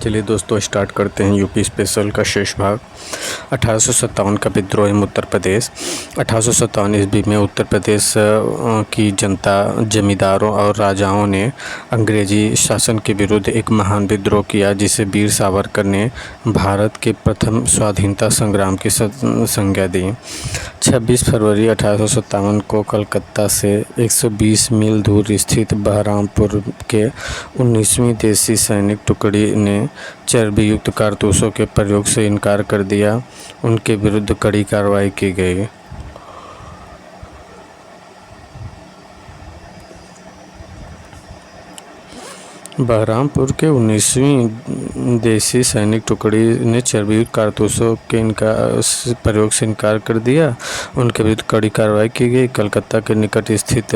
चलिए दोस्तों स्टार्ट करते हैं यूपी स्पेशल का शेष भाग। 1857 का विद्रोह एवं उत्तर प्रदेश। 1857 ईस्वी में उत्तर प्रदेश की जनता, जमींदारों और राजाओं ने अंग्रेजी शासन के विरुद्ध एक महान विद्रोह किया, जिसे वीर सावरकर ने भारत के प्रथम स्वाधीनता संग्राम की संज्ञा दी। 26 फरवरी 1857 को कलकत्ता से 120 मील दूर स्थित बहरामपुर के 19वीं देसी सैनिक टुकड़ी ने चर्बीयुक्त कारतूसों के प्रयोग से इनकार कर दिया। उनके विरुद्ध कड़ी कार्रवाई की गई। बहरामपुर के 19वीं देसी सैनिक टुकड़ी ने चर्बीयुक्त कारतूसों के प्रयोग से इनकार कर दिया। उनके विरुद्ध कड़ी कार्रवाई की गई। कलकत्ता के निकट स्थित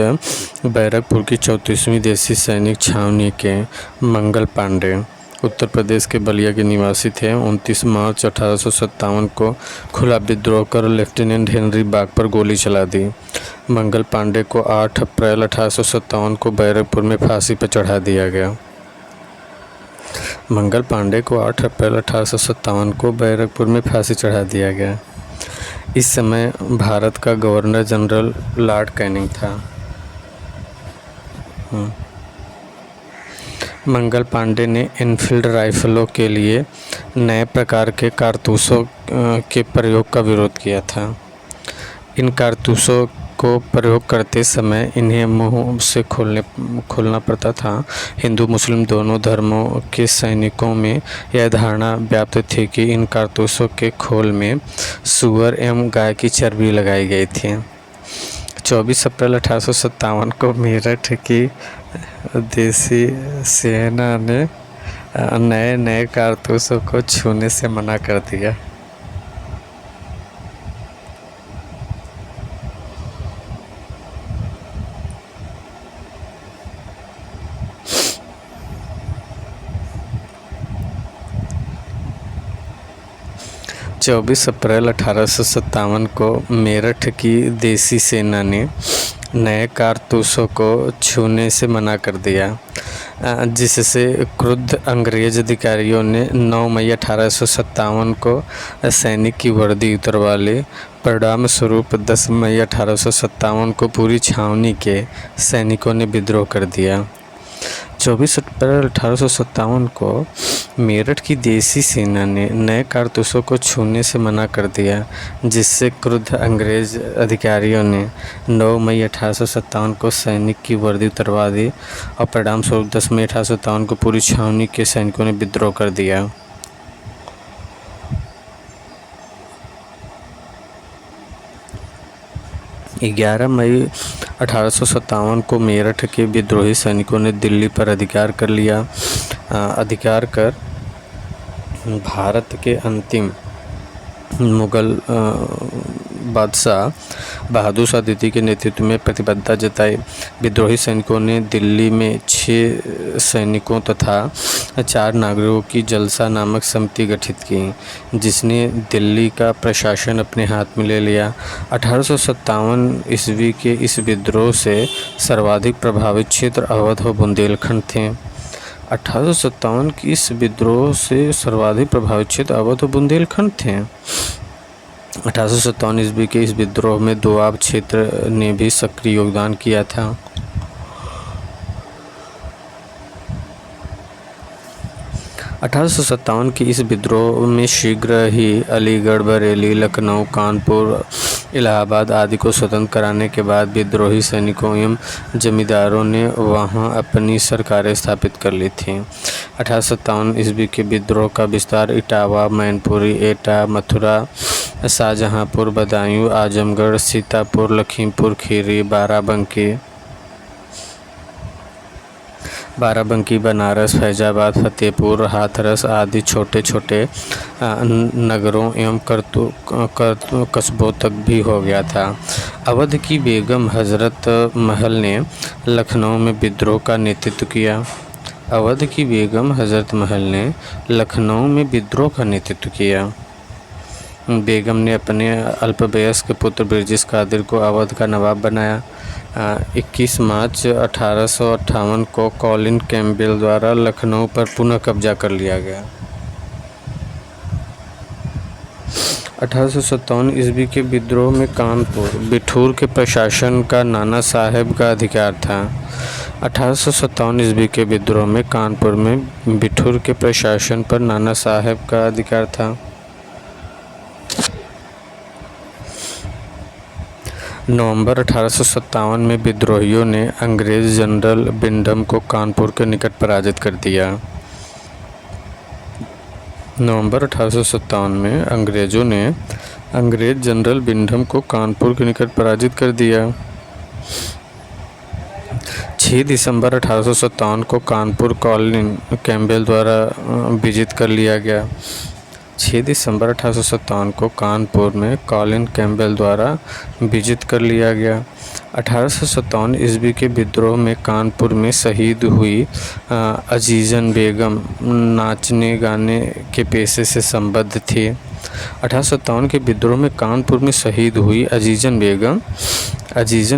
बैरकपुर की 34वीं देसी सैनिक छावनी के मंगल पांडे उत्तर प्रदेश के बलिया के निवासी थे। 29 मार्च 1857 को खुला विद्रोह कर लेफ्टिनेंट हेनरी बाग पर गोली चला दी। मंगल पांडे को 8 अप्रैल 1857 को बैरकपुर में फांसी पर चढ़ा दिया गया। मंगल पांडे को 8 अप्रैल 1857 को बैरकपुर में फांसी चढ़ा दिया गया। इस समय भारत का गवर्नर जनरल लॉर्ड कैनिंग था। मंगल पांडे ने एनफील्ड राइफलों के लिए नए प्रकार के कारतूसों के प्रयोग का विरोध किया था। इन कारतूसों को प्रयोग करते समय इन्हें मुंह से खोलना पड़ता था। हिंदू मुस्लिम दोनों धर्मों के सैनिकों में यह धारणा व्याप्त थी कि इन कारतूसों के खोल में सूअर एवं गाय की चर्बी लगाई गई थी। 24 अप्रैल 1857 को मेरठ की देसी सेना ने नए कारतूसों को छूने से मना कर दिया। चौबीस अप्रैल 1857 को मेरठ की देसी सेना ने नए कारतूसों को छूने से मना कर दिया, जिससे क्रुद्ध अंग्रेज अधिकारियों ने 9 मई 1857 को सैनिक की वर्दी उतरवा ली। परिणाम स्वरूप 10 मई 1857 को पूरी छावनी के सैनिकों ने विद्रोह कर दिया। 24 अप्रैल 1857 को मेरठ की देसी सेना ने नए कारतूसों को छूने से मना कर दिया, जिससे क्रुद्ध अंग्रेज अधिकारियों ने 9 मई 1857 को सैनिक की वर्दी उतरवा दी और परिणाम स्वरूप 10 मई 1857 को पूरी छावनी के सैनिकों ने विद्रोह कर दिया। ग्यारह मई 1857 को मेरठ के विद्रोही सैनिकों ने दिल्ली पर अधिकार कर भारत के अंतिम मुगल बादशाह बहादुर शाह द्वितीय के नेतृत्व में प्रतिबद्धता जताई। विद्रोही सैनिकों ने दिल्ली में 6 सैनिकों तथा 4 नागरिकों की जलसा नामक समिति गठित की, जिसने दिल्ली का प्रशासन अपने हाथ में ले लिया। 1857 ईस्वी के इस विद्रोह से सर्वाधिक प्रभावित क्षेत्र अवध और बुंदेलखंड थे। 1857 की इस विद्रोह से सर्वाधिक प्रभावित क्षेत्र अवध और बुंदेलखंड थे। 1857 ईस्वी के इस विद्रोह में दोआब क्षेत्र ने भी सक्रिय योगदान किया था। 1857 की इस विद्रोह में शीघ्र ही अलीगढ़, बरेली, लखनऊ, कानपुर, इलाहाबाद आदि को स्वतंत्र कराने के बाद विद्रोही सैनिकों एवं जमींदारों ने वहां अपनी सरकारें स्थापित कर ली थीं। 1857 ईस्वी के विद्रोह का विस्तार इटावा, मैनपुरी, एटा, मथुरा, शाहजहांपुर, बदायूं, आजमगढ़, सीतापुर, लखीमपुर खीरी, बाराबंकी, बनारस, फैजाबाद, फतेहपुर, हाथरस आदि छोटे छोटे नगरों एवं कस्बों तक भी हो गया था। अवध की बेगम हजरत महल ने लखनऊ में विद्रोह का नेतृत्व किया। अवध की बेगम हजरत महल ने लखनऊ में विद्रोह का नेतृत्व किया। बेगम ने अपने अल्पवयस्क पुत्र ब्रिजेश कादिर को अवध का नवाब बनाया। 21 मार्च 1858 को कॉलिन कैम्पबेल द्वारा लखनऊ पर पुनः कब्जा कर लिया गया। 1857 ईस्वी के विद्रोह में कानपुर बिठूर के प्रशासन का नाना साहेब का अधिकार था। 1857 ईस्वी के विद्रोह में कानपुर में बिठूर के प्रशासन पर नाना साहेब का अधिकार था। नवंबर 1857 में विद्रोहियों ने अंग्रेज जनरल बिंडम को कानपुर के निकट पराजित कर दिया। नवंबर 1857 में अंग्रेज़ों ने अंग्रेज जनरल बिंडम को कानपुर के निकट पराजित कर दिया। 6 दिसंबर 1857 को कानपुर कॉलिन कैम्पबेल द्वारा विजित कर लिया गया। 6 दिसंबर 1857 को कानपुर में कॉलिन कैम्पबेल द्वारा विजित कर लिया गया। 1857 ईस्वी के विद्रोह में कानपुर में शहीद हुई अजीज़न बेगम नाचने गाने के पेशे से संबद्ध थी। 1857 के विद्रोह में कानपुर में शहीद हुई अजीज़न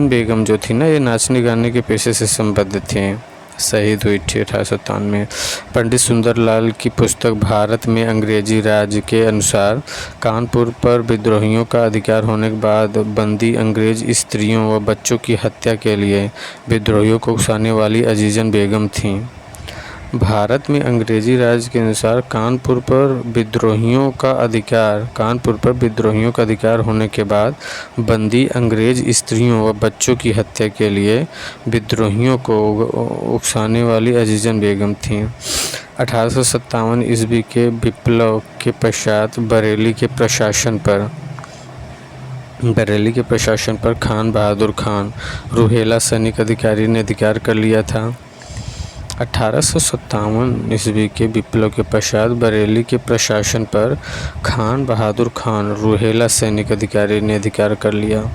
बेगम जो थी ना, ये नाचने गाने के पेशे से संबद्ध थी, शहीद हुई थी 1857 में। पंडित सुंदरलाल की पुस्तक भारत में अंग्रेजी राज के अनुसार कानपुर पर विद्रोहियों का अधिकार होने के बाद बंदी अंग्रेज स्त्रियों व बच्चों की हत्या के लिए विद्रोहियों को उकसाने वाली अजीज़न बेगम थीं। भारत में अंग्रेजी राज के अनुसार कानपुर पर विद्रोहियों का अधिकार होने के बाद बंदी अंग्रेज स्त्रियों व बच्चों की हत्या के लिए विद्रोहियों को उकसाने वाली अजीज़न बेगम थीं। 1857 ईस्वी के विप्लव के पश्चात बरेली के प्रशासन पर खान बहादुर खान रूहेला सैनिक अधिकारी ने अधिकार कर लिया था। 1857 ईस्वी के विप्लव के पश्चात बरेली के प्रशासन पर खान बहादुर खान रूहेला सैनिक अधिकारी ने अधिकार कर लिया।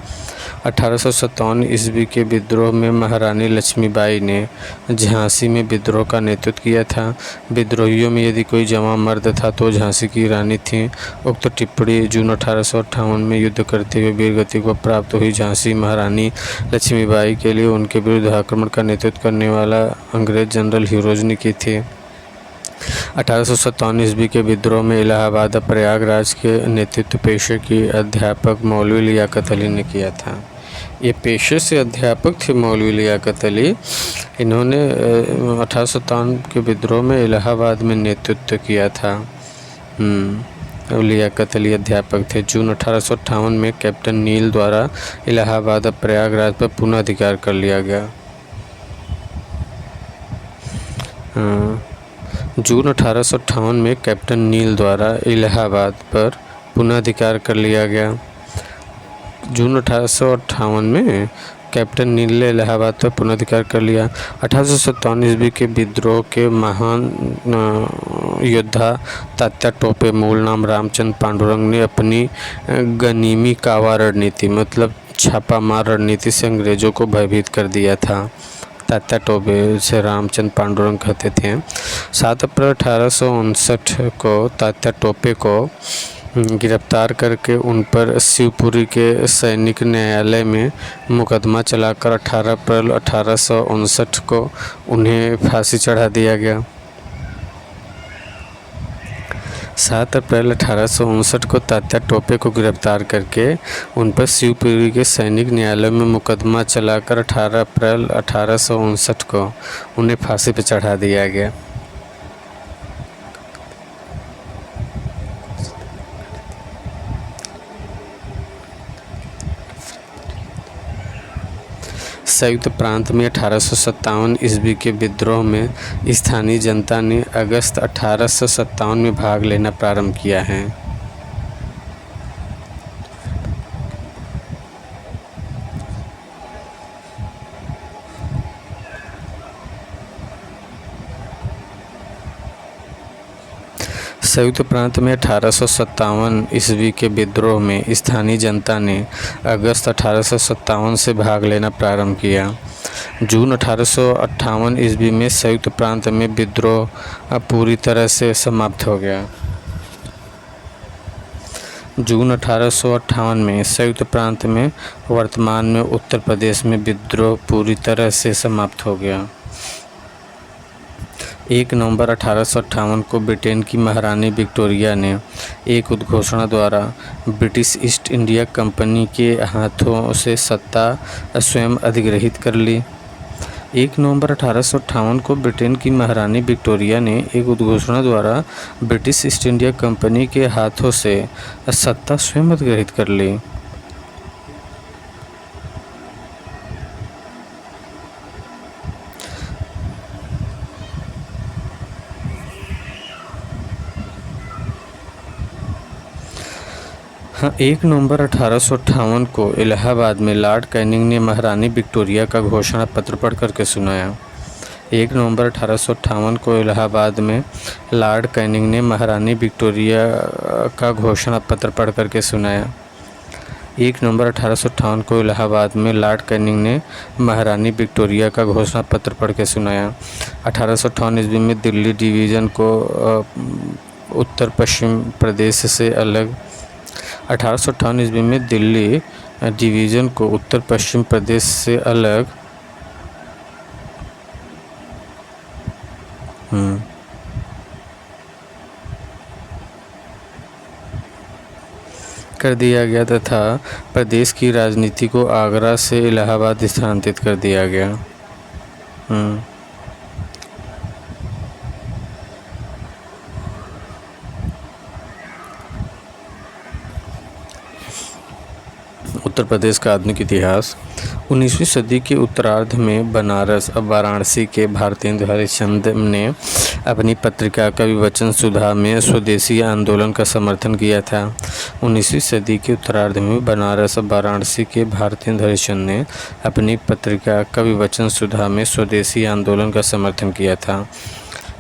1857 ईस्वी के विद्रोह में महारानी लक्ष्मीबाई ने झांसी में विद्रोह का नेतृत्व किया था। विद्रोहियों में यदि कोई जवां मर्द था तो झांसी की रानी थी। उक्त टिप्पणी जून 1858 में युद्ध करते हुए वीरगति को प्राप्त हुई झांसी महारानी लक्ष्मीबाई के लिए उनके विरुद्ध आक्रमण का नेतृत्व करने वाला अंग्रेज जनरल ह्यूरोज ने की थी। 1857 ईस्वी के विद्रोह में इलाहाबाद प्रयागराज के नेतृत्व पेशे की अध्यापक मौलवी लियाकत अली ने किया था। ये पेशे से अध्यापक थे मौलवी लियाकत अली। इन्होंने 1857 के विद्रोह में इलाहाबाद में नेतृत्व किया था। लियाकत अली अध्यापक थे। जून 1858 में कैप्टन नील द्वारा इलाहाबाद प्रयागराज पर पुनः अधिकार कर लिया गया। जून 1858 में कैप्टन नील द्वारा इलाहाबाद पर पुनः अधिकार कर लिया गया। जून 1858 में कैप्टन नील ने इलाहाबाद पर पुनः अधिकार कर लिया। 1857 ईस्वी के विद्रोह के महान योद्धा तात्या टोपे, मूल नाम रामचंद्र पांडुरंग, ने अपनी गनीमी कावा रणनीति मतलब छापामार रणनीति से अंग्रेज़ों को भयभीत कर दिया था। तात्या टोपे से रामचंद्र पांडुरंग कहते थे। 7 अप्रैल 1859 को तात्या टोपे को गिरफ्तार करके उन पर शिवपुरी के सैनिक न्यायालय में मुकदमा चलाकर 18 अप्रैल 1859 को उन्हें फांसी चढ़ा दिया गया। 7 अप्रैल 1859 को तात्या टोपे को गिरफ्तार करके उन पर शिवपुरी के सैनिक न्यायालय में मुकदमा चलाकर 18 अप्रैल 1859 को उन्हें फांसी पर चढ़ा दिया गया। संयुक्त प्रांत में 1857 ईस्वी के विद्रोह में स्थानीय जनता ने अगस्त 1857 में भाग लेना प्रारंभ किया है। संयुक्त प्रांत में 1857 ईस्वी के विद्रोह में स्थानीय जनता ने अगस्त 1857 से भाग लेना प्रारंभ किया। जून 1858 ईस्वी में संयुक्त प्रांत में विद्रोह पूरी तरह से समाप्त हो गया। जून 1858 में संयुक्त प्रांत में वर्तमान में उत्तर प्रदेश में विद्रोह पूरी तरह से समाप्त हो गया। 1 नवंबर 1858 को ब्रिटेन की महारानी विक्टोरिया ने एक उद्घोषणा द्वारा ब्रिटिश ईस्ट इंडिया कंपनी के हाथों से सत्ता स्वयं अधिग्रहित कर ली। 1 नवंबर 1858 को ब्रिटेन की महारानी विक्टोरिया ने एक उद्घोषणा द्वारा ब्रिटिश ईस्ट इंडिया कंपनी के हाथों से सत्ता स्वयं अधिग्रहित कर ली। हाँ, 1 नवंबर 1858 को इलाहाबाद में लॉर्ड कैनिंग ने महारानी विक्टोरिया का घोषणा पत्र पढ़ करके सुनाया। 1 नवंबर 1858 को इलाहाबाद में लॉर्ड कैनिंग ने महारानी विक्टोरिया का घोषणा पत्र पढ़ करके सुनाया। 1 नवंबर 1858 को इलाहाबाद में लॉर्ड कैनिंग ने महारानी विक्टोरिया का घोषणा पत्र पढ़ के सुनाया। 1858 ईस्वी में दिल्ली डिवीज़न को उत्तर पश्चिम प्रदेश से अलग 1858 ईस्वी में दिल्ली डिवीज़न को उत्तर पश्चिम प्रदेश से अलग कर दिया गया तथा प्रदेश की राजनीति को आगरा से इलाहाबाद स्थानांतरित कर दिया गया। उत्तर प्रदेश का आधुनिक इतिहास 19वीं सदी के उत्तरार्ध में बनारस और वाराणसी के भारतेंदु हरिश्चंद्र ने अपनी पत्रिका कवि वचन सुधा में स्वदेशी आंदोलन का समर्थन किया था। 19वीं सदी के उत्तरार्ध में बनारस और वाराणसी के भारतेंदु हरिश्चंद्र ने अपनी पत्रिका कवि वचन सुधा में स्वदेशी आंदोलन का समर्थन किया था।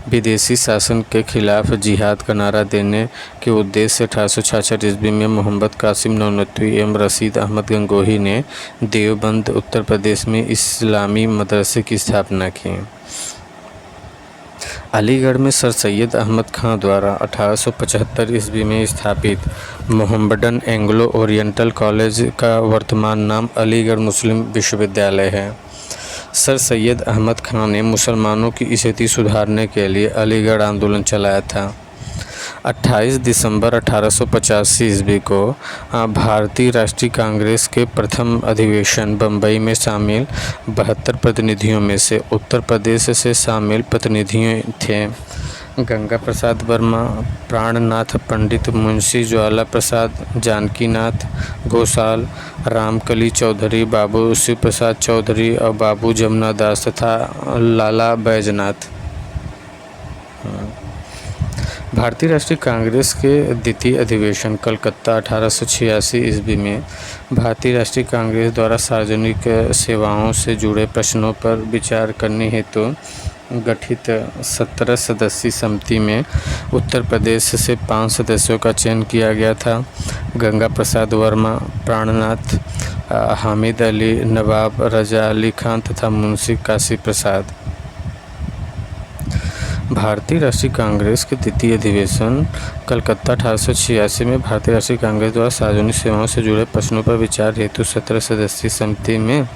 विदेशी शासन के खिलाफ जिहाद का नारा देने के उद्देश्य से 1866 ईस्वी में मोहम्मद कासिम नौनतवी एवं रशीद अहमद गंगोही ने देवबंद उत्तर प्रदेश में इस्लामी मदरसे की स्थापना की। अलीगढ़ में सर सैयद अहमद खां द्वारा 1875 ईस्वी में स्थापित मोहम्मडन एंग्लो ओरिएंटल कॉलेज का वर्तमान नाम अलीगढ़ मुस्लिम विश्वविद्यालय है। सर सैयद अहमद खान ने मुसलमानों की स्थिति सुधारने के लिए अलीगढ़ आंदोलन चलाया था। 28 दिसंबर 1885 ईस्वी को भारतीय राष्ट्रीय कांग्रेस के प्रथम अधिवेशन बम्बई में शामिल 72 प्रतिनिधियों में से उत्तर प्रदेश से शामिल प्रतिनिधि थे गंगा प्रसाद वर्मा, प्राणनाथ पंडित, मुंशी ज्वाला प्रसाद, जानकीनाथ घोषाल, रामकली चौधरी, बाबू शिव प्रसाद चौधरी और बाबू जमुना दास तथा लाला बैजनाथ। भारतीय राष्ट्रीय कांग्रेस के द्वितीय अधिवेशन कलकत्ता 1886 ईस्वी में भारतीय राष्ट्रीय कांग्रेस द्वारा सार्वजनिक सेवाओं से जुड़े प्रश्नों पर विचार करने हेतु गठित 17 सदस्यीय समिति में उत्तर प्रदेश से 5 सदस्यों का चयन किया गया था। गंगा प्रसाद वर्मा, प्राणनाथ, हामिद अली, नवाब रजा अली खान तथा मुंशी काशी प्रसाद। भारतीय राष्ट्रीय कांग्रेस के द्वितीय अधिवेशन कलकत्ता 1886 में भारतीय राष्ट्रीय कांग्रेस द्वारा सार्वजनिक सेवाओं से जुड़े प्रश्नों पर विचार हेतु 17 सदस्यीय समिति में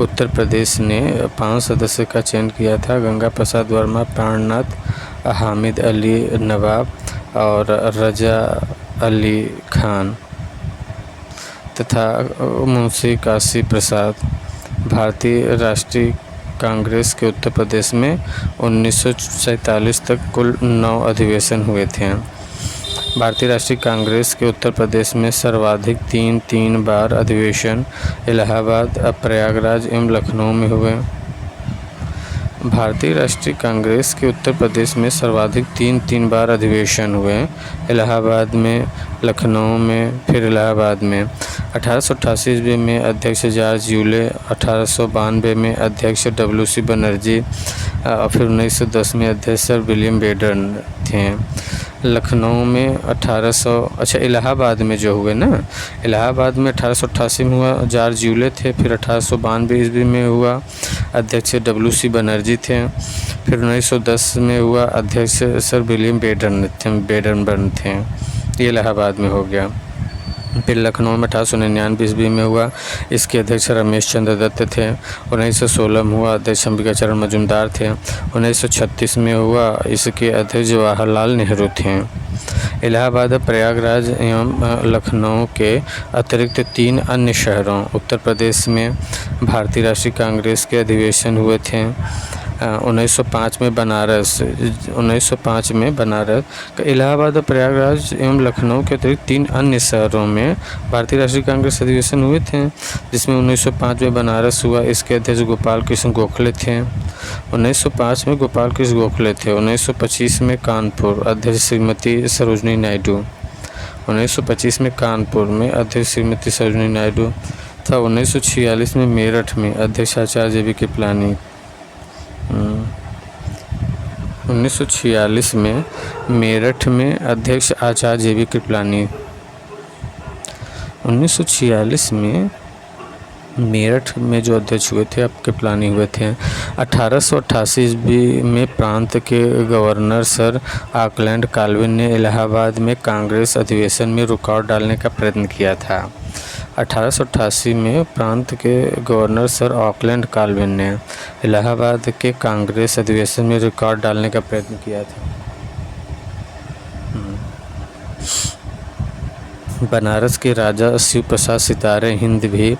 उत्तर प्रदेश ने 5 सदस्य का चयन किया था। गंगा प्रसाद वर्मा, प्राणनाथ, हामिद अली, नवाब और रजा अली खान तथा मुंशी काशी प्रसाद। भारतीय राष्ट्रीय कांग्रेस के उत्तर प्रदेश में 1947 तक कुल 9 अधिवेशन हुए थे। भारतीय राष्ट्रीय कांग्रेस के उत्तर प्रदेश में सर्वाधिक 3 बार अधिवेशन इलाहाबाद, प्रयागराज एवं लखनऊ में हुए। भारतीय राष्ट्रीय कांग्रेस के उत्तर प्रदेश में सर्वाधिक 3 बार अधिवेशन हुए इलाहाबाद में, लखनऊ में, फिर इलाहाबाद में। 1888 ईस्वी में अध्यक्ष जॉर्ज यूले, 1892 में अध्यक्ष WC बनर्जी और फिर 1910 में अध्यक्ष सर विलियम बेडन थे। लखनऊ में इलाहाबाद में जो हुए ना, इलाहाबाद में 1888 में हुआ जॉर्ज यूले थे, फिर 1892 ईस्वी में हुआ अध्यक्ष WC बनर्जी थे, फिर 1910 में हुआ अध्यक्ष सर विलियम बेडन थे। ये इलाहाबाद में हो गया। फिर लखनऊ में 1899 ईस्वी में हुआ। इसके अध्यक्ष रमेश चंद्र दत्त थे। 1916 में हुआ, अध्यक्ष अंबिका चरण मजूमदार थे। 1936 में हुआ, इसके अध्यक्ष जवाहरलाल नेहरू थे। इलाहाबाद, प्रयागराज एवं लखनऊ के अतिरिक्त 3 अन्य शहरों उत्तर प्रदेश में भारतीय राष्ट्रीय कांग्रेस के अधिवेशन हुए थे। 1905 में बनारस, इलाहाबाद, प्रयागराज एवं लखनऊ के अतिरिक्त 3 अन्य शहरों में भारतीय राष्ट्रीय कांग्रेस अधिवेशन हुए थे, जिसमें 1905 में बनारस हुआ। इसके अध्यक्ष गोपाल कृष्ण गोखले थे। 1905 में गोपाल कृष्ण गोखले थे। 1925 में कानपुर, अध्यक्ष श्रीमती सरोजनी नायडू। 1925 में कानपुर में अध्यक्ष श्रीमती सरोजनी नायडू था। 1946 में मेरठ में अध्यक्ष आचार्य जे.बी. कृपलानी। 1946 में मेरठ में अध्यक्ष आचार्य जे.बी. कृपलानी। 1946 में मेरठ में जो अध्यक्ष हुए थे, अब कृपलानी हुए थे। 1888 ईस्वी में प्रांत के गवर्नर सर ऑकलैंड काल्विन ने इलाहाबाद में कांग्रेस अधिवेशन में रुकावट डालने का प्रयत्न किया था। 1888 में प्रांत के गवर्नर सर ऑकलैंड काल्विन ने इलाहाबाद के कांग्रेस अधिवेशन में रुकावट डालने का प्रयत्न किया था। बनारस के राजा शिव प्रसाद सितारे हिंद भी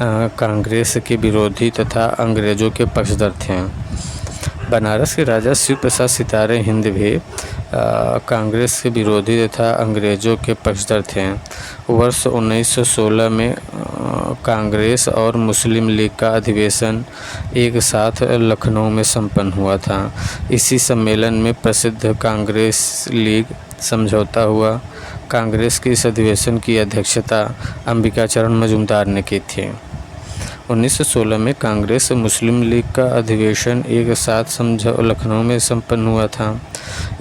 कांग्रेस के विरोधी तथा अंग्रेज़ों के पक्षधर थे। बनारस के राजा शिव प्रसाद सितारे हिंद भी कांग्रेस के विरोधी तथा अंग्रेज़ों के पक्षधर थे। वर्ष 1916 में कांग्रेस और मुस्लिम लीग का अधिवेशन एक साथ लखनऊ में संपन्न हुआ था। इसी सम्मेलन में प्रसिद्ध कांग्रेस लीग समझौता हुआ। कांग्रेस के इस अधिवेशन की अध्यक्षता अंबिका चरण मजूमदार ने की थी। 1916 में कांग्रेस और मुस्लिम लीग का अधिवेशन एक साथ लखनऊ में संपन्न हुआ था।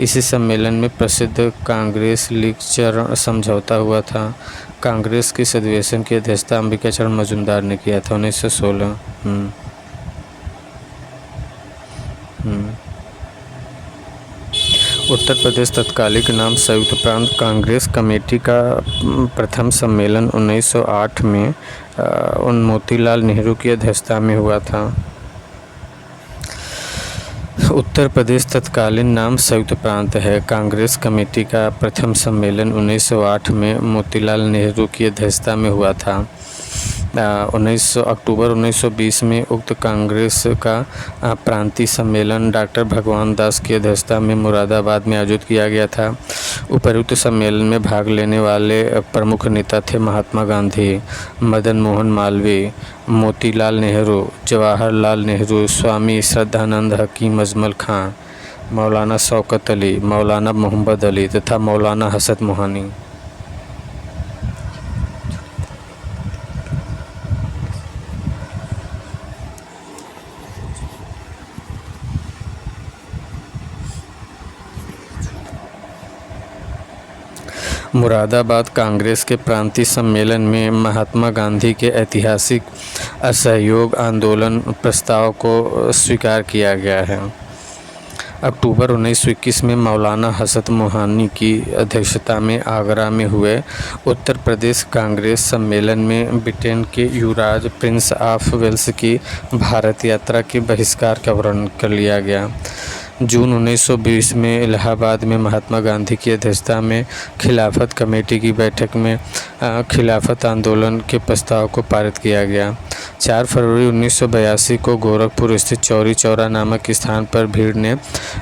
इसी सम्मेलन में प्रसिद्ध कांग्रेस लीग चरण समझौता हुआ था। कांग्रेस के इस अधिवेशन की अध्यक्षता अंबिका चरण मजूमदार ने किया था। 1916। उत्तर प्रदेश तत्कालिक नाम संयुक्त प्रांत कांग्रेस कमेटी का प्रथम सम्मेलन 1908 में मोतीलाल नेहरू की अध्यक्षता में हुआ था। उत्तर प्रदेश तत्कालीन नाम संयुक्त प्रांत है। कांग्रेस कमेटी का प्रथम सम्मेलन 1908 में मोतीलाल नेहरू की अध्यक्षता में हुआ था। अक्टूबर 1920 में उक्त कांग्रेस का प्रांतीय सम्मेलन डॉक्टर भगवान दास की अध्यक्षता में मुरादाबाद में आयोजित किया गया था। उपर्युक्त सम्मेलन में भाग लेने वाले प्रमुख नेता थे महात्मा गांधी, मदन मोहन मालवीय, मोतीलाल नेहरू, जवाहरलाल नेहरू, स्वामी श्रद्धानंद हकीम अजमल खां, मौलाना शौकत अली, मौलाना मोहम्मद अली तथा मौलाना हसरत मोहानी। मुरादाबाद कांग्रेस के प्रांतीय सम्मेलन में महात्मा गांधी के ऐतिहासिक असहयोग आंदोलन प्रस्ताव को स्वीकार किया गया है। अक्टूबर 1921 में मौलाना हसरत मोहानी की अध्यक्षता में आगरा में हुए उत्तर प्रदेश कांग्रेस सम्मेलन में ब्रिटेन के युवराज प्रिंस ऑफ वेल्स की भारत यात्रा के बहिष्कार का वर्णन कर लिया गया। जून 1920 में इलाहाबाद में महात्मा गांधी की अध्यक्षता में खिलाफत कमेटी की बैठक में खिलाफत आंदोलन के प्रस्ताव को पारित किया गया। 4 फरवरी 1982 को गोरखपुर स्थित चौरी चौरा नामक स्थान पर भीड़ ने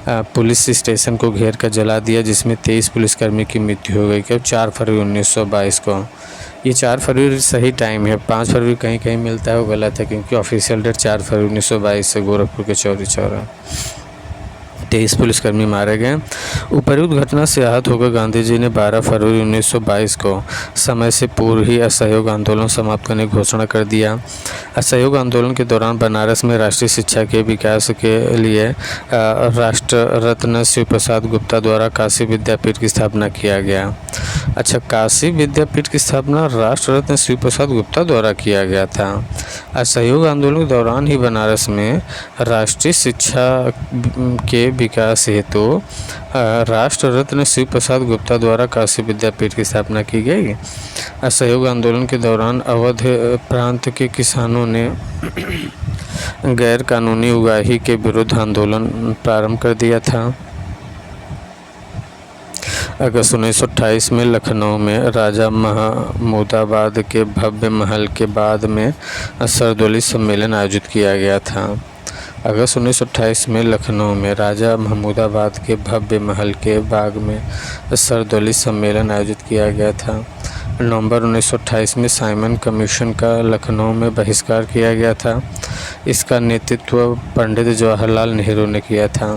पुलिस स्टेशन को घेर कर जला दिया, जिसमें 23 पुलिसकर्मी की मृत्यु हो गई। कब? 4 फरवरी 1922 को। ये 4 फरवरी सही टाइम है। 5 फरवरी कहीं कहीं मिलता है, वो गलत है, क्योंकि ऑफिशियल डेट 4 फरवरी 1922 से गोरखपुर के चौरी चौरा 23 पुलिसकर्मी मारे गए। उपर्युक्त घटना से आहत होकर गांधी जी ने 12 फरवरी 1922 को समय से पूर्व ही असहयोग आंदोलन समाप्त करने की घोषणा कर दिया। असहयोग आंदोलन के दौरान बनारस में राष्ट्रीय शिक्षा के विकास के लिए राष्ट्र रत्न शिव प्रसाद गुप्ता द्वारा काशी विद्यापीठ की स्थापना किया गया। अच्छा, काशी विद्यापीठ की स्थापना राष्ट्र रत्न शिव प्रसाद गुप्ता द्वारा किया गया था। असहयोग आंदोलन के दौरान ही बनारस में राष्ट्रीय शिक्षा के विकास हेतु राष्ट्र रत्न शिव प्रसाद गुप्ता द्वारा काशी विद्यापीठ की स्थापना की गई। असहयोग आंदोलन के दौरान अवध प्रांत के किसानों ने गैर कानूनी उगाही के विरुद्ध आंदोलन प्रारंभ कर दिया था। अगस्त 1928 में लखनऊ में राजा महमूदाबाद के भव्य महल के बाद में सरदोली सम्मेलन आयोजित किया गया था। अगस्त 1928 में लखनऊ में राजा महमूदाबाद के भव्य महल के बाग में सरदोली सम्मेलन आयोजित किया गया था। नवंबर 1928 में साइमन कमीशन का लखनऊ में बहिष्कार किया गया था। इसका नेतृत्व पंडित जवाहरलाल नेहरू ने किया था।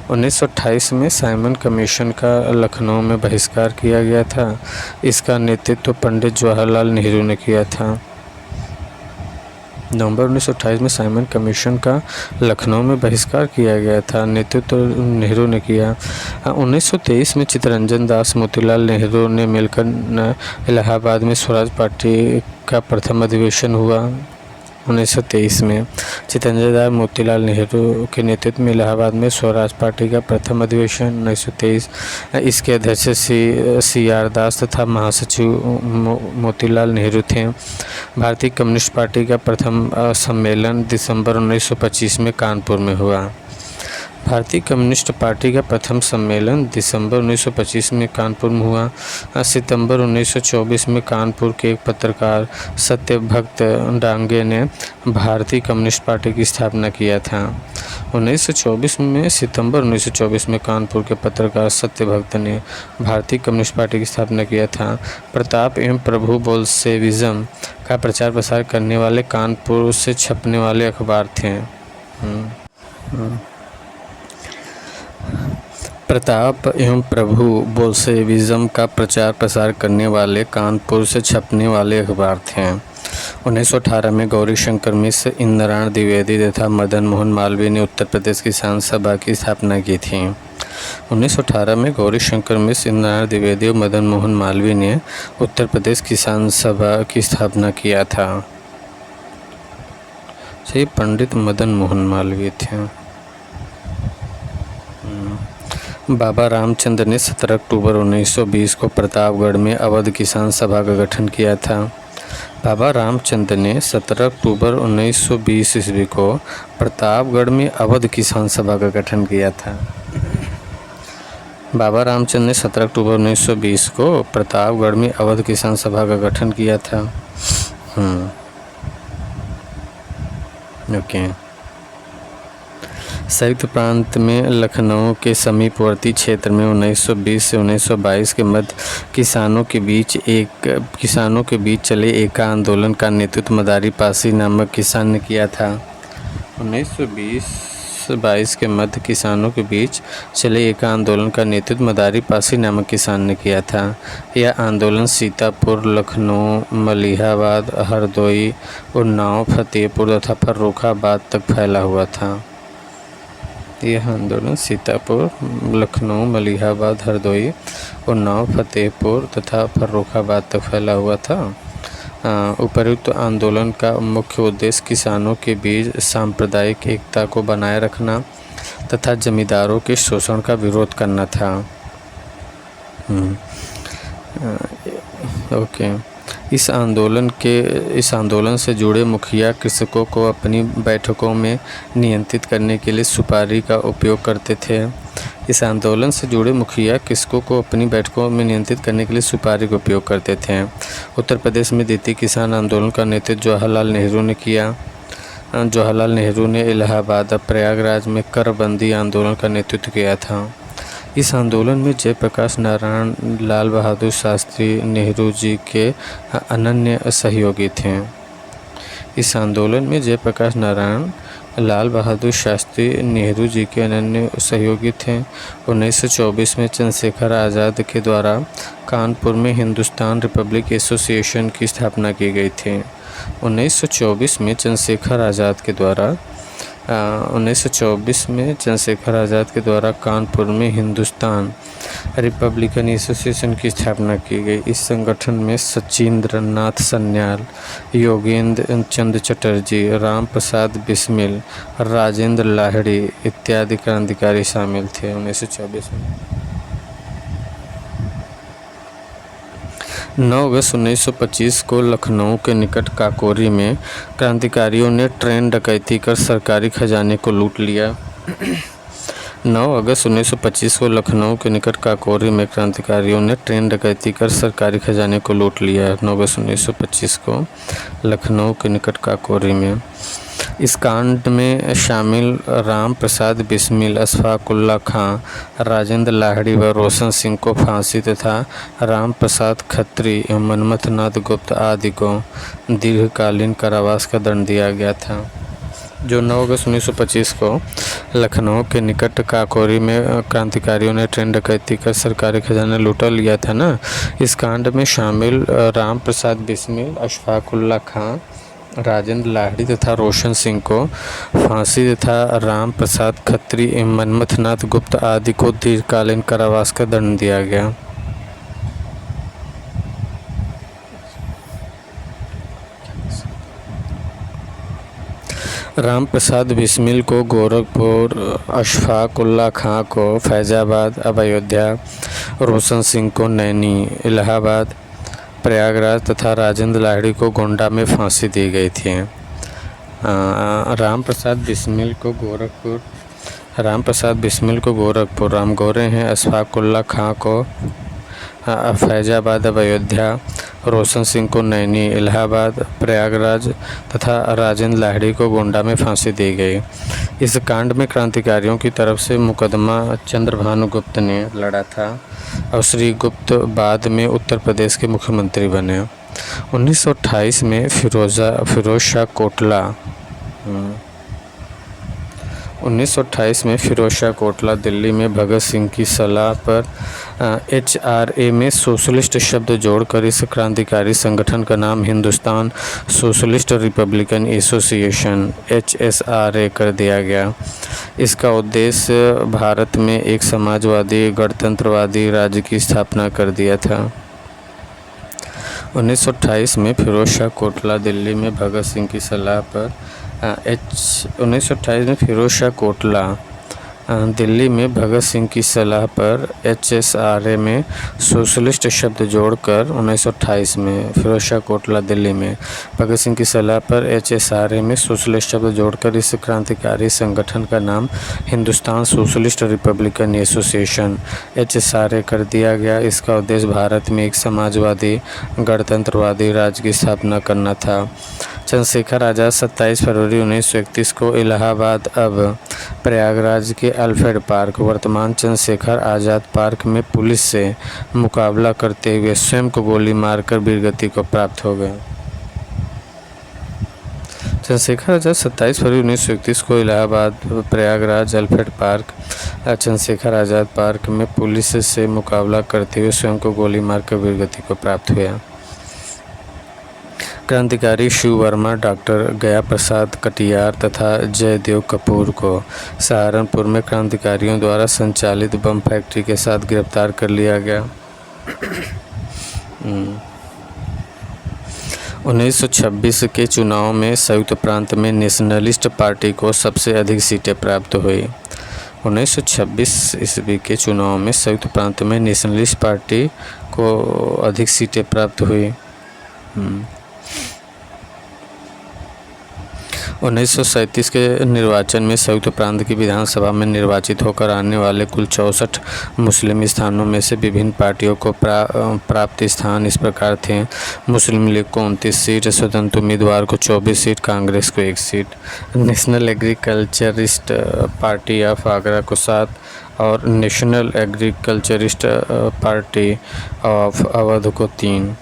1928 में साइमन कमीशन का लखनऊ में बहिष्कार किया गया था। इसका नेतृत्व पंडित जवाहरलाल नेहरू ने किया था। नवंबर 1928 में साइमन कमीशन का लखनऊ में बहिष्कार किया गया था, नेतृत्व नेहरू ने किया। 1923 में चित्तरंजन दास मोतीलाल नेहरू ने मिलकर इलाहाबाद में स्वराज पार्टी का प्रथम अधिवेशन हुआ। 1923 में चित्तरंजन दास मोतीलाल नेहरू के नेतृत्व में इलाहाबाद में स्वराज पार्टी का प्रथम अधिवेशन 1923। इसके अध्यक्ष सी आर दास तथा महासचिव मोतीलाल नेहरू थे। भारतीय कम्युनिस्ट पार्टी का प्रथम सम्मेलन दिसंबर 1925 में कानपुर में हुआ। भारतीय कम्युनिस्ट पार्टी का प्रथम सम्मेलन दिसंबर 1925 में कानपुर में हुआ। सितंबर 1924 में कानपुर के एक पत्रकार सत्यभक्त डांगे ने भारतीय कम्युनिस्ट पार्टी की स्थापना किया था। 1924 में सितंबर 1924 में कानपुर के पत्रकार सत्यभक्त ने भारतीय कम्युनिस्ट पार्टी की स्थापना किया था। प्रताप एवं प्रभु बोल्शेविज्म का प्रचार प्रसार करने वाले कानपुर से छपने वाले अखबार थे। प्रताप एवं प्रभु बोल्शेविज्म का प्रचार प्रसार करने वाले कानपुर से छपने वाले अखबार थे। 1918 में गौरी शंकर मिश्र, इंद्रनारायण द्विवेदी तथा मदन मोहन मालवीय ने उत्तर प्रदेश किसान सभा की स्थापना की थी। 1918 में गौरी शंकर मिश्र, इंद्रनारायण द्विवेदी और मदन मोहन मालवीय ने उत्तर प्रदेश किसान सभा की स्थापना किया था। सही, पंडित मदन मोहन मालवीय थे। बाबा रामचंद्र ने 17 अक्टूबर 1920 को प्रतापगढ़ में अवध किसान सभा का गठन किया था। बाबा रामचंद्र ने 17 अक्टूबर 1920 ईस्वी को प्रतापगढ़ में अवध किसान सभा का गठन किया था। बाबा रामचंद्र ने 17 अक्टूबर 1920 को प्रतापगढ़ में अवध किसान सभा का गठन किया था। ओके। संयुक्त प्रांत में लखनऊ के समीपवर्ती क्षेत्र में 1920 से 1922 के मध्य किसानों के बीच चले एका आंदोलन का नेतृत्व मदारी पासी नामक किसान ने किया था। 1920-22 के मध्य किसानों के बीच चले एका आंदोलन का नेतृत्व मदारी पासी नामक किसान ने किया था। यह आंदोलन सीतापुर, लखनऊ, मलिहाबाद, हरदोई, उन्नाव, फतेहपुर तथा फर्रुखाबाद तक फैला हुआ था। यह आंदोलन सीतापुर, लखनऊ, मलिहाबाद, हरदोई, उन्नाव, फतेहपुर तथा फर्रुखाबाद तक फैला हुआ था। उपर्युक्त आंदोलन का मुख्य उद्देश्य किसानों के बीच सांप्रदायिक एकता को बनाए रखना तथा जमींदारों के शोषण का विरोध करना था। ओके। इस आंदोलन से जुड़े मुखिया कृषकों को अपनी बैठकों में नियंत्रित करने के लिए सुपारी का उपयोग करते थे। इस आंदोलन से जुड़े मुखिया कृषकों को अपनी बैठकों में नियंत्रित करने के लिए सुपारी का उपयोग करते थे। उत्तर प्रदेश में द्वितीय किसान आंदोलन का नेतृत्व जवाहरलाल नेहरू ने किया। जवाहरलाल नेहरू ने इलाहाबाद और प्रयागराज में करबंदी आंदोलन का नेतृत्व किया था। इस आंदोलन में जयप्रकाश नारायण, लाल बहादुर शास्त्री नेहरू जी के अनन्य सहयोगी थे। इस आंदोलन में जयप्रकाश नारायण, लाल बहादुर शास्त्री नेहरू जी के अनन्य सहयोगी थे। 1924 में चंद्रशेखर आज़ाद के द्वारा कानपुर में हिंदुस्तान रिपब्लिक एसोसिएशन की स्थापना की गई थी। 1924 में चंद्रशेखर आज़ाद के द्वारा कानपुर में हिंदुस्तान रिपब्लिकन एसोसिएशन की स्थापना की गई। इस संगठन में सचिंद्र नाथ सन्याल, योगेंद्र चंद चटर्जी, राम प्रसाद बिस्मिल, राजेंद्र लाहिड़ी इत्यादि क्रांतिकारी शामिल थे। 1924 में 9 अगस्त 1925 को लखनऊ के निकट काकोरी में क्रांतिकारियों ने ट्रेन डकैती कर सरकारी खजाने को लूट लिया। 9 अगस्त 1925 को लखनऊ के निकट काकोरी में क्रांतिकारियों ने ट्रेन डकैती कर सरकारी खजाने को लूट लिया। 9 अगस्त 1925 को लखनऊ के निकट काकोरी में इस कांड में शामिल राम प्रसाद बिस्मिल, अशफाकुल्ला खां, राजेंद्र लाहिड़ी व रोशन सिंह को फांसी तथा राम प्रसाद खत्री, मनमथनाथ गुप्त आदि को दीर्घकालीन कारावास का दंड दिया गया था। जो 9 अगस्त 1925 को लखनऊ के निकट काकोरी में क्रांतिकारियों ने ट्रेन डकैती कर सरकारी खजाना लूटा लिया था ना, इस कांड में शामिल राम प्रसाद बिस्मिल, अशफाकुल्ला खां, राजेंद्र लाहिड़ी तथा रोशन सिंह को फांसी तथा राम प्रसाद खत्री, मनमथनाथ गुप्त आदि को दीर्घकालीन कारावास का दंड दिया गया। राम प्रसाद बिस्मिल को गोरखपुर, अशफाकुल्ला खां को फैज़ाबाद अब अयोध्या, रोशन सिंह को नैनी इलाहाबाद प्रयागराज तथा राजेंद्र लाहिड़ी को गोंडा में फांसी दी गई थी। राम प्रसाद बिस्मिल को गोरखपुर रामगोरे हैं, अशफाकुल्ला खां को फैज़ाबाद अब अयोध्या, रोशन सिंह को नैनी इलाहाबाद प्रयागराज तथा राजेंद्र लाहिड़ी को गोंडा में फांसी दी गई। इस कांड में क्रांतिकारियों की तरफ से मुकदमा चंद्रभानु गुप्त ने लड़ा था और श्री गुप्त बाद में उत्तर प्रदेश के मुख्यमंत्री बने। 1928 में फिरोज शाह कोटला दिल्ली में भगत सिंह की सलाह पर HRA में सोशलिस्ट शब्द जोड़कर इस क्रांतिकारी संगठन का नाम Hindustan socialist Republican association HSRA कर दिया गया। इसका उद्देश्य भारत में एक समाजवादी गणतंत्रवादी राज्य की स्थापना कर दिया था। 1928 में फिरोज शाह कोटला दिल्ली में भगत सिंह की सलाह पर 1928 में फिरोज शाह कोटला दिल्ली में भगत सिंह की सलाह पर HSRA में सोशलिस्ट शब्द जोड़कर 1928 में फिरोज शाह कोटला दिल्ली में भगत सिंह की सलाह पर HSRA में सोशलिस्ट शब्द जोड़कर इस क्रांतिकारी संगठन का नाम Hindustan socialist Republican association HSRA कर दिया गया। इसका उद्देश्य भारत में एक समाजवादी गणतंत्रवादी राज्य की स्थापना करना था। चंद्रशेखर आज़ाद 27 फरवरी 1931 को इलाहाबाद अब प्रयागराज के अल्फ्रेड पार्क वर्तमान चंद्रशेखर आज़ाद पार्क में पुलिस से मुकाबला करते हुए स्वयं को गोली मारकर वीरगति को प्राप्त हो गए। चंद्रशेखर आज़ाद 27 फरवरी 1931 को Allahabad Prayagraj Alfred park Chandrashekhar Azad park में पुलिस से मुकाबला करते हुए स्वयं को गोली मारकर वीरगति को प्राप्त हुआ। क्रांतिकारी शिव वर्मा, डॉक्टर गया प्रसाद कटियार तथा जयदेव कपूर को सहारनपुर में क्रांतिकारियों द्वारा संचालित बम फैक्ट्री के साथ गिरफ्तार कर लिया गया। 1926 के चुनाव में संयुक्त प्रांत में नेशनलिस्ट पार्टी को सबसे अधिक सीटें प्राप्त हुई। 1926 ईस्वी के चुनाव में संयुक्त प्रांत में नेशनलिस्ट पार्टी को अधिक सीटें प्राप्त हुई। 1937 के निर्वाचन में संयुक्त प्रांत की विधानसभा में निर्वाचित होकर आने वाले कुल 64 मुस्लिम स्थानों में से विभिन्न पार्टियों को प्राप्त स्थान इस प्रकार थे। मुस्लिम लीग को 29 सीट, स्वतंत्र उम्मीदवार को 24 सीट, कांग्रेस को 1 seat, national agriculturist party of Agra को 7 और national agriculturist party of Awadh को 3।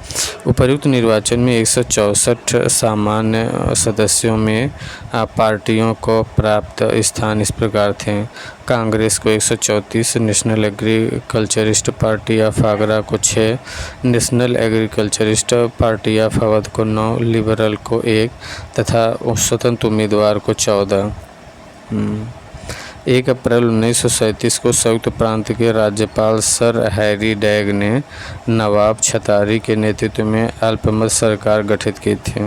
उपर्युक्त निर्वाचन में 164 सामान्य सदस्यों में पार्टियों को प्राप्त स्थान इस प्रकार थे। कांग्रेस को 134, national agriculturist party of Agra को 6, national agriculturist party of Awadh को 9, लिबरल को 1 तथा स्वतंत्र उम्मीदवार को 14। 1 अप्रैल 1937 को संयुक्त प्रांत के राज्यपाल सर हैरी डैग ने नवाब छतारी के नेतृत्व में अल्पमत सरकार गठित की थी।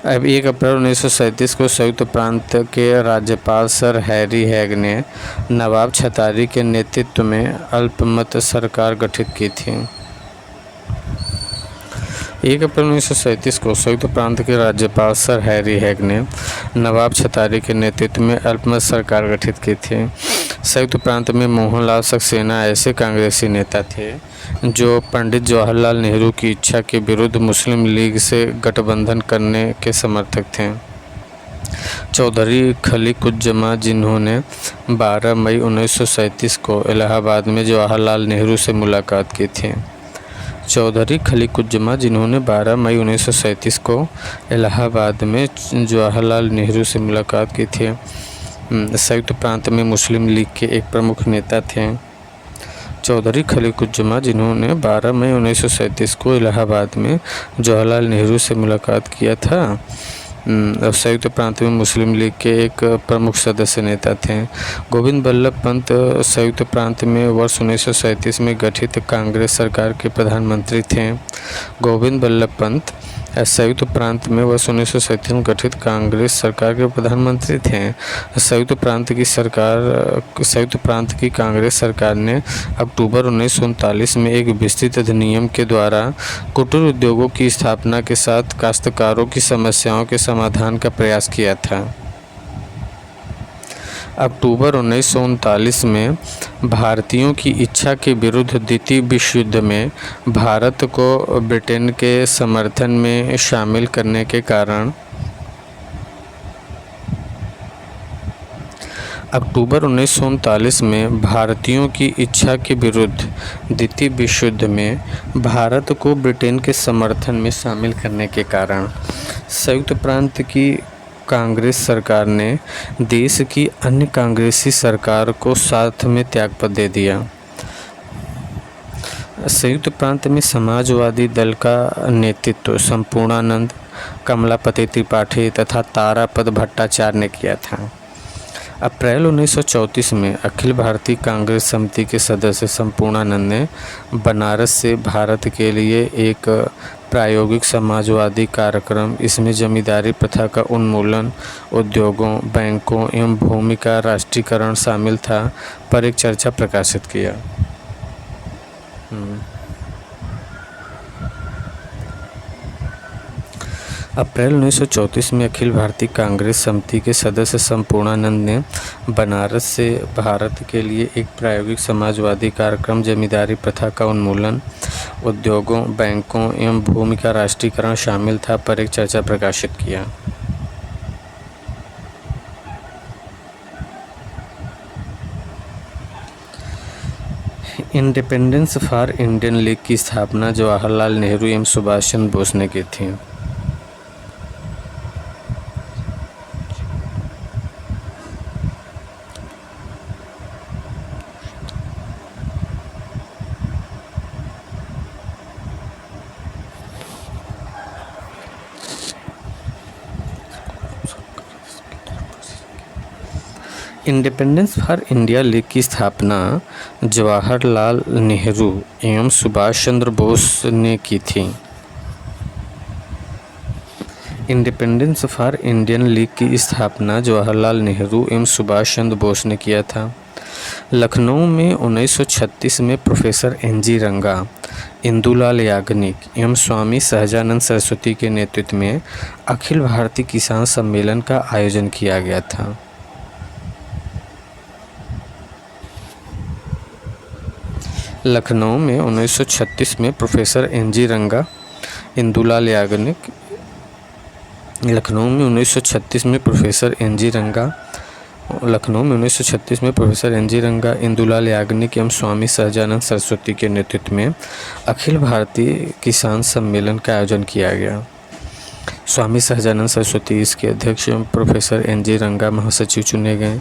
अब 1 अप्रैल 1937 को संयुक्त प्रांत के राज्यपाल सर हैरी हैग ने नवाब छतारी के नेतृत्व में अल्पमत सरकार गठित की थी। 1 अप्रैल 1937 को संयुक्त प्रांत के राज्यपाल सर हैरी हैग ने नवाब छतारी के नेतृत्व में अल्पमत सरकार गठित की थी। संयुक्त प्रांत में मोहनलाल सक्सेना ऐसे कांग्रेसी नेता थे जो पंडित जवाहरलाल नेहरू की इच्छा के विरुद्ध मुस्लिम लीग से गठबंधन करने के समर्थक थे। चौधरी खलीकुज्जमा, जिन्होंने 12 मई 1937 को इलाहाबाद में जवाहरलाल नेहरू से मुलाकात की थी। चौधरी खलीकुज्जमा, जिन्होंने 12 मई 1937 को इलाहाबाद में जवाहरलाल नेहरू से मुलाकात की थी, संयुक्त प्रांत में मुस्लिम लीग के एक प्रमुख नेता थे। चौधरी खलीकुज्जमा, जिन्होंने 12 मई 1937 को इलाहाबाद में जवाहरलाल नेहरू से मुलाकात किया था, संयुक्त प्रांत में मुस्लिम लीग के एक प्रमुख सदस्य नेता थे। गोविंद बल्लभ पंत संयुक्त प्रांत में वर्ष 1937 में गठित कांग्रेस सरकार के प्रधानमंत्री थे। गोविंद बल्लभ पंत संयुक्त प्रांत में वर्ष 1937 में गठित कांग्रेस सरकार के प्रधानमंत्री थे। संयुक्त प्रांत की कांग्रेस सरकार ने अक्टूबर 1939 में एक विस्तृत अधिनियम के द्वारा कुटीर उद्योगों की स्थापना के साथ काश्तकारों की समस्याओं के समाधान का प्रयास किया था। अक्टूबर 1939 में भारतीयों की इच्छा के विरुद्ध द्वितीय विश्व युद्ध में भारत को ब्रिटेन के समर्थन में शामिल करने के कारण अक्टूबर 1939 में भारतीयों की इच्छा के विरुद्ध द्वितीय विश्व युद्ध में भारत को ब्रिटेन के समर्थन में शामिल करने के कारण संयुक्त प्रांत की कांग्रेस सरकार ने देश की अन्य कांग्रेसी सरकार को साथ में त्यागपत्र दे दिया। संयुक्त प्रांत में समाजवादी दल का नेतृत्व संपूर्णानंद, कमलापति त्रिपाठी तथा तारापद भट्टाचार्य ने किया था। अप्रैल 1934 में अखिल भारतीय कांग्रेस समिति के सदस्य संपूर्णानंद ने बनारस से भारत के लिए एक प्रायोगिक समाजवादी कार्यक्रम, इसमें जमींदारी प्रथा का उन्मूलन, उद्योगों, बैंकों एवं भूमि का राष्ट्रीयकरण शामिल था, पर एक चर्चा प्रकाशित किया। अप्रैल 1934 में अखिल भारतीय कांग्रेस समिति के सदस्य संपूर्णानंद ने बनारस से भारत के लिए एक प्रायोगिक समाजवादी कार्यक्रम, जमींदारी प्रथा का उन्मूलन, उद्योगों, बैंकों एवं भूमि का राष्ट्रीयकरण शामिल था, पर एक चर्चा प्रकाशित किया। इंडिपेंडेंस फॉर इंडियन लीग की स्थापना जवाहरलाल नेहरू एवं सुभाष चंद्र बोस ने की थी। इंडिपेंडेंस फॉर इंडिया लीग की स्थापना जवाहरलाल नेहरू एवं सुभाष चंद्र बोस ने की थी। इंडिपेंडेंस फॉर इंडियन लीग की स्थापना जवाहरलाल नेहरू एवं सुभाष चंद्र बोस ने किया था। लखनऊ में 1936 में प्रोफेसर NG रंगा, इंदुलाल याग्निक एवं स्वामी सहजानंद सरस्वती के नेतृत्व में अखिल भारतीय किसान सम्मेलन का आयोजन किया गया था। लखनऊ में 1936 में प्रोफेसर NG रंगा, इंदुलाल याग्निक लखनऊ में 1936 में प्रोफेसर NG रंगा, इंदुलाल याग्निक एवं स्वामी सहजानंद सरस्वती के नेतृत्व में अखिल भारतीय किसान सम्मेलन का आयोजन किया गया। स्वामी सहजानंद सरस्वती इसके अध्यक्ष प्रोफेसर NG रंगा महासचिव चुने गए।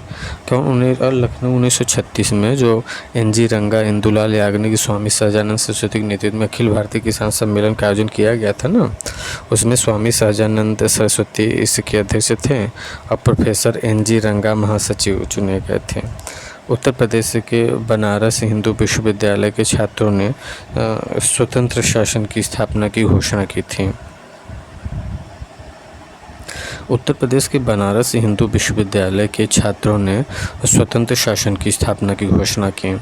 तो उन्हें लखनऊ 1936 में जो NG रंगा, इंदुलाल याग्निक, स्वामी सहजानंद सरस्वती के नेतृत्व में अखिल भारतीय किसान सम्मेलन का आयोजन किया गया था ना, उसमें स्वामी सहजानंद सरस्वती इसके अध्यक्ष थे और प्रोफेसर NG रंगा महासचिव चुने गए थे। उत्तर प्रदेश के बनारस हिंदू विश्वविद्यालय के छात्रों ने स्वतंत्र शासन की स्थापना की घोषणा की थी। उत्तर प्रदेश के बनारस हिंदू विश्वविद्यालय के छात्रों ने स्वतंत्र शासन की स्थापना की घोषणा की।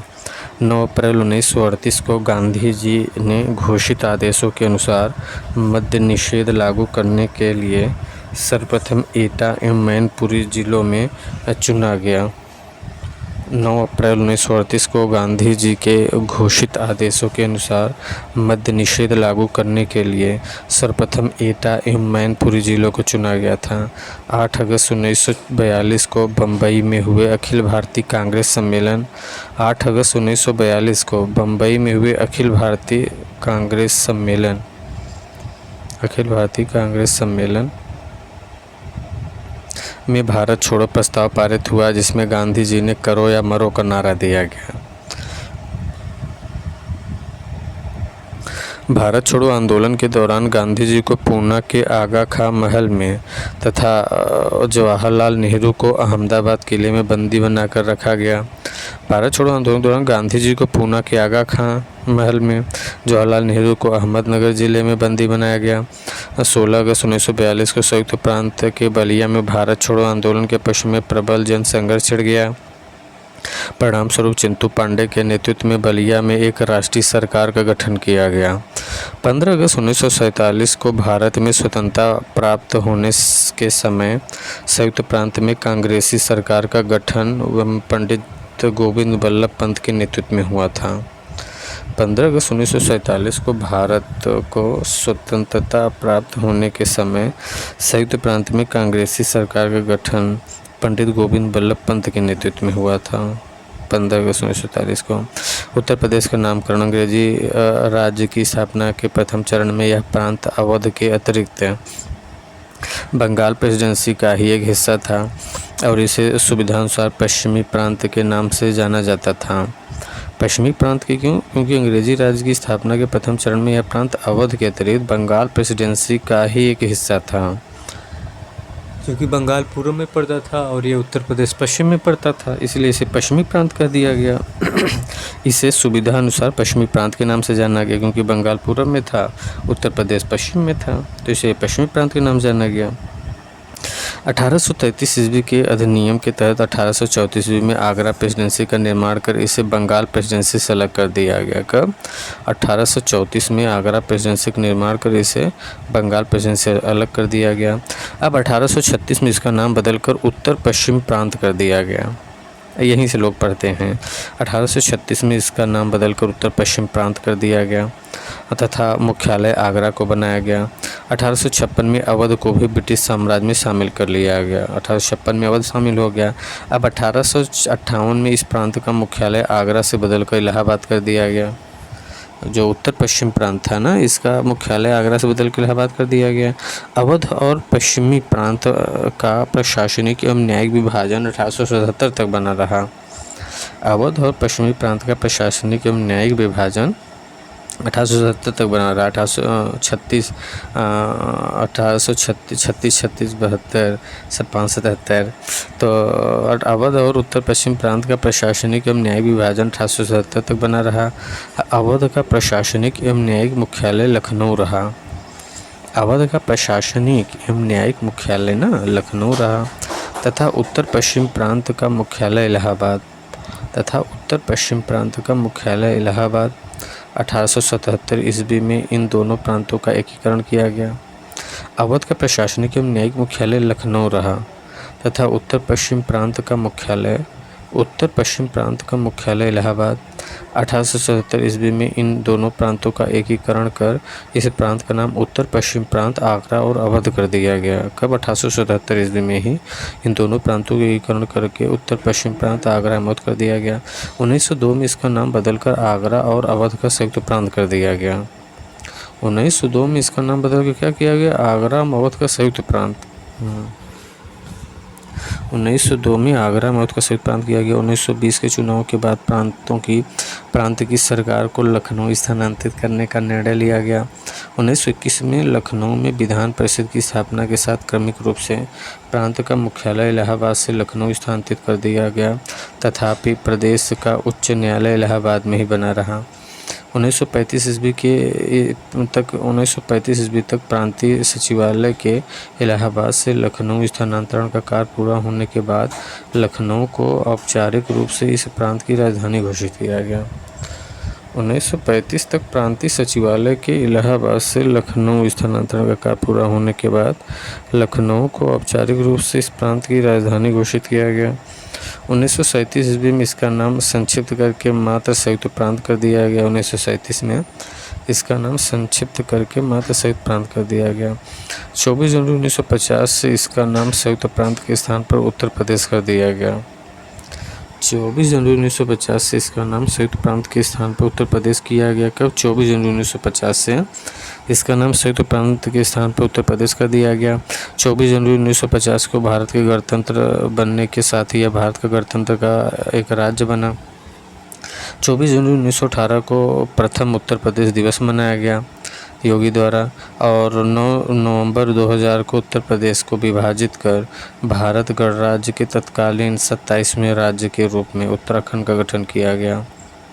9 अप्रैल 1938 को गांधी जी ने घोषित आदेशों के अनुसार मद्य निषेध लागू करने के लिए सर्वप्रथम एटा एवं मैनपुरी जिलों में चुना गया। 9 अप्रैल 1938 को गांधी जी के घोषित आदेशों के अनुसार मद्य निषेध लागू करने के लिए सर्वप्रथम एटा एवं मैनपुरी जिलों को चुना गया था। 8 अगस्त 1942 को बम्बई में हुए अखिल भारतीय कांग्रेस सम्मेलन 8 अगस्त 1942 को बम्बई में हुए अखिल भारतीय कांग्रेस सम्मेलन में भारत छोड़ो प्रस्ताव पारित हुआ, जिसमें गांधी जी ने करो या मरो का नारा दिया गया। भारत छोड़ो आंदोलन के दौरान गांधी जी को पूना के आगा खां महल में तथा जवाहरलाल नेहरू को अहमदाबाद किले में बंदी बनाकर रखा गया। भारत छोड़ो आंदोलन के दौरान गांधी जी को पूना के आगा खां महल में, जवाहरलाल नेहरू को अहमदनगर जिले में बंदी बनाया गया। 16 अगस्त 1942 को संयुक्त प्रांत के बलिया में भारत छोड़ो आंदोलन के पक्ष में प्रबल जन संघर्ष छिड़ गया। परिणाम स्वरूप चिंतू पांडे के नेतृत्व में बलिया में एक राष्ट्रीय सरकार का गठन किया गया। 15 अगस्त 1947 को भारत में स्वतंत्रता प्राप्त होने के समय संयुक्त प्रांत में कांग्रेसी सरकार का गठन पंडित गोविंद बल्लभ पंत के नेतृत्व में हुआ था। 15 अगस्त 1947 को भारत को स्वतंत्रता प्राप्त होने के समय संयुक्त प्रांत में कांग्रेसी सरकार का गठन पंडित गोविंद बल्लभ पंत के नेतृत्व में हुआ था। 15 अगस्त 1947 को उत्तर प्रदेश का नामकरण अंग्रेजी राज्य की स्थापना के प्रथम चरण में यह प्रांत अवध के अतिरिक्त बंगाल प्रेसिडेंसी का ही एक हिस्सा था और इसे सुविधानुसार पश्चिमी प्रांत के नाम से जाना जाता था। पश्चिमी प्रांत के क्यों? क्योंकि अंग्रेजी राज्य की स्थापना के प्रथम चरण में यह प्रांत अवध के अतिरिक्त बंगाल प्रेसिडेंसी का ही एक हिस्सा था, क्योंकि बंगाल पूर्व में पड़ता था और ये उत्तर प्रदेश पश्चिम में पड़ता था, इसलिए इसे पश्चिमी प्रांत कह दिया गया। इसे सुविधा अनुसार पश्चिमी प्रांत के नाम से जाना गया, क्योंकि बंगाल पूर्व में था, उत्तर प्रदेश पश्चिम में था, तो इसे पश्चिमी प्रांत के नाम जाना गया। 1833 ईस्वी के अधिनियम के तहत 1834 ईस्वी में आगरा प्रेसिडेंसी का निर्माण कर इसे बंगाल प्रेसिडेंसी से अलग कर दिया गया। कब? 1834 में आगरा प्रेसिडेंसी का निर्माण कर इसे बंगाल प्रेसिडेंसी से अलग कर दिया गया। अब 1836 में इसका नाम बदलकर उत्तर पश्चिम प्रांत कर दिया गया। यहीं से लोग पढ़ते हैं। 1836 में इसका नाम बदलकर उत्तर पश्चिम प्रांत कर दिया गया तथा मुख्यालय आगरा को बनाया गया। 1856 में अवध को भी ब्रिटिश साम्राज्य में शामिल कर लिया गया। 1856 में अवध शामिल हो गया। अब 1858 में इस प्रांत का मुख्यालय आगरा से बदलकर इलाहाबाद कर दिया गया। जो उत्तर पश्चिम प्रांत था ना, इसका मुख्यालय आगरा से बदल कर इलाहाबाद कर दिया गया। अवध और पश्चिमी प्रांत का प्रशासनिक एवं न्यायिक विभाजन 1877 तक बना रहा। अवध और पश्चिमी प्रांत का प्रशासनिक एवं न्यायिक विभाजन 1877 तक बना रहा। 1836 72 577 तो अवध और उत्तर पश्चिम प्रांत का प्रशासनिक एवं न्यायिक विभाजन 1877 तक बना रहा। अवध का प्रशासनिक एवं न्यायिक मुख्यालय लखनऊ रहा। अवध का प्रशासनिक एवं न्यायिक मुख्यालय लखनऊ रहा तथा उत्तर पश्चिम प्रांत का मुख्यालय इलाहाबाद 1877 ईस्वी में इन दोनों प्रांतों का एकीकरण किया गया। अवध का प्रशासनिक एवं न्यायिक मुख्यालय लखनऊ रहा तथा उत्तर पश्चिम प्रांत का मुख्यालय इलाहाबाद। 1877 ईस्वी में इन दोनों प्रांतों का एकीकरण कर इस प्रांत का नाम उत्तर पश्चिम प्रांत आगरा और अवध कर दिया गया। कब? 1877 ईस्वी में ही इन दोनों प्रांतों का एकीकरण करके उत्तर पश्चिम प्रांत आगरा अवध कर दिया गया। 1902 में इसका नाम बदलकर आगरा और अवध का संयुक्त प्रांत कर दिया गया। 1902 में इसका नाम बदल के क्या किया गया, आगरा मगध का संयुक्त प्रांत। 1902 में आगरा मगध का संयुक्त प्रांत किया गया। 1920 के चुनाव के बाद प्रांत की सरकार को लखनऊ स्थानांतरित करने का निर्णय लिया गया। 1921 में लखनऊ में विधान परिषद की स्थापना के साथ क्रमिक रूप से प्रांत का मुख्यालय इलाहाबाद से लखनऊ स्थानांतरित कर दिया गया। तथापि प्रदेश का उच्च न्यायालय इलाहाबाद में ही बना रहा। 1935 ईस्वी तक प्रांतीय सचिवालय के इलाहाबाद से लखनऊ स्थानांतरण का कार्य पूरा होने के बाद लखनऊ को औपचारिक रूप से इस प्रांत की राजधानी घोषित किया गया। 1935 तक प्रांतीय सचिवालय के इलाहाबाद से लखनऊ स्थानांतरण का कार्य पूरा होने के बाद लखनऊ को औपचारिक रूप से इस प्रांत की राजधानी घोषित किया गया। 1937 ईस्वी में इसका नाम संक्षिप्त करके मात्र संयुक्त प्रांत कर दिया गया। 1937 में इसका नाम संक्षिप्त करके मात्र संयुक्त प्रांत कर दिया गया। 24 जनवरी 1950 से इसका नाम संयुक्त प्रांत के स्थान पर उत्तर प्रदेश कर दिया गया। 24 जनवरी 1950 से इसका नाम संयुक्त प्रांत के स्थान पर उत्तर प्रदेश किया गया। कब? 24 जनवरी 1950 से इसका नाम संयुक्त प्रांत के स्थान पर उत्तर प्रदेश कर दिया गया। 24 जनवरी 1950 को भारत के गणतंत्र बनने के साथ ही यह भारत का गणतंत्र का एक राज्य बना। 24 जनवरी 1918 को प्रथम उत्तर प्रदेश दिवस मनाया गया योगी द्वारा, और 9 नवंबर 2000 को उत्तर प्रदेश को विभाजित कर भारत गणराज्य के तत्कालीन 27वें राज्य के रूप में उत्तराखंड का गठन किया गया।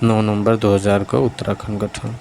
9 नवंबर 2000 को उत्तराखंड गठन।